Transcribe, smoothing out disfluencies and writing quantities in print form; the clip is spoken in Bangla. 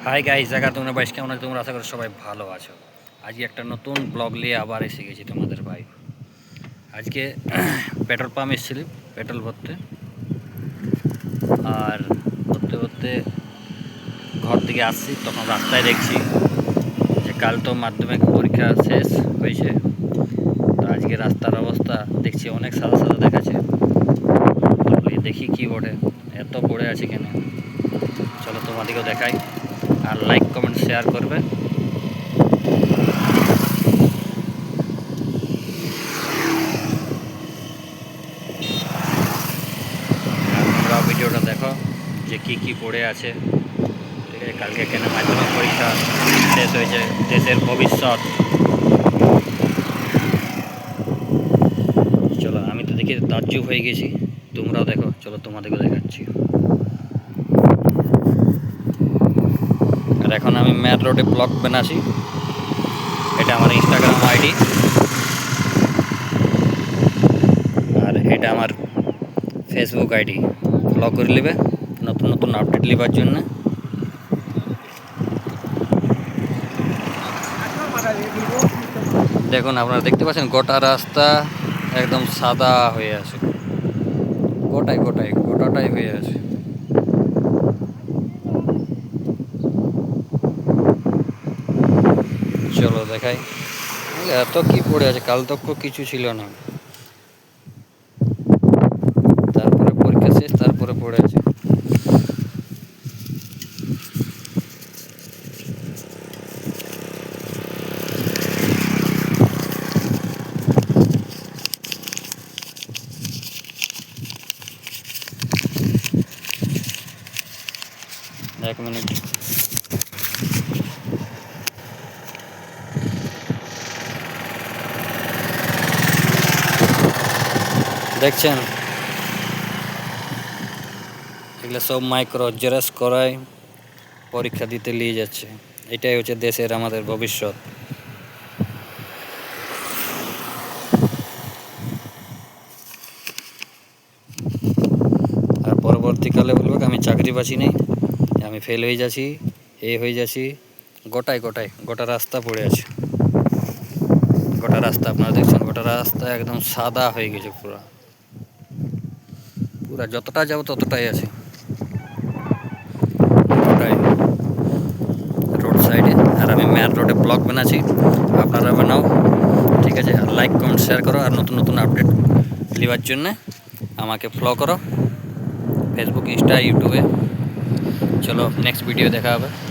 হাই গাইস, জায়গা তোমরা বাইশ কেমন আছো? তোমরা আশা করি সবাই ভালো আছো। আজকে একটা নতুন ব্লগ নিয়ে আবার এসে গেছি তোমাদের ভাই। আজকে পেট্রোল পাম্প এসেছিলি পেট্রোল ভরতে, আর ভরতে ভরতে ঘর থেকে আসছি, তখন রাস্তায় দেখছি যে কাল তো মাধ্যমিক পরীক্ষা শেষ হয়েছে। তো আজকে রাস্তার অবস্থা দেখছি অনেক সাদা সাদা দেখাচ্ছে। দেখি কি বটে, এত পড়ে আছে কেন। চলো তোমাদেরকেও দেখাই, আর লাইক কমেন্ট শেয়ার করবে। তোমরা ভিডিওটা দেখো যে কি পড়ে আছে। ঠিক আছে, কালকে কেন মাধ্যমিক পরীক্ষা শেষ হয়েছে, দেশের ভবিষ্যৎ। চলো, আমি তো দেখে তাজ্জুব হয়ে গেছি, তোমরাও দেখো। চলো তোমাদেরকে দেখাচ্ছি। আর এখন আমি মেন রোডে ব্লগ বানাচ্ছি। এটা আমার ইনস্টাগ্রাম আইডি, আর এটা আমার ফেসবুক আইডি। ফলো করে নেবে নতুন নতুন আপডেট নেবার জন্য। দেখুন, আপনারা দেখতে পাচ্ছেন গোটা রাস্তা একদম সাদা হয়ে আছে, গোটাটাই হয়ে আছে। চলো দেখাই এত কি পড়ে আছে, কাল তক কিছু ছিল না, তারপরে পরীক্ষা শেষ, তারপরে পড়ে আছে। এক মিনিট, দেখছেন এগুলো সব মাইক্রো জেরক্স করায় পরীক্ষা দিতে নিয়ে যাচ্ছে। এটাই হচ্ছে দেশের আমাদের ভবিষ্যৎ। আর পরবর্তীকালে বলবো আমি চাকরি পাচ্ছি নেই, আমি ফেল হয়ে যাচ্ছি, হয়ে যাচ্ছি। গোটা রাস্তা পড়ে আছে। গোটা রাস্তা আপনারা দেখছেন, গোটা রাস্তা একদম সাদা হয়ে গেছে, পুরা যতটা যাবো ততটাই আছে, রোড সাইডে। আর আমি মেন রোডে ব্লগ বানাচ্ছি, আপনারা বানাও। ঠিক আছে, আর লাইক কমেন্ট শেয়ার করো, আর নতুন নতুন আপডেট নেওয়ার জন্যে আমাকে ফলো করো ফেসবুক, ইনস্টা, ইউটিউবে। চলো নেক্সট ভিডিও দেখা হবে।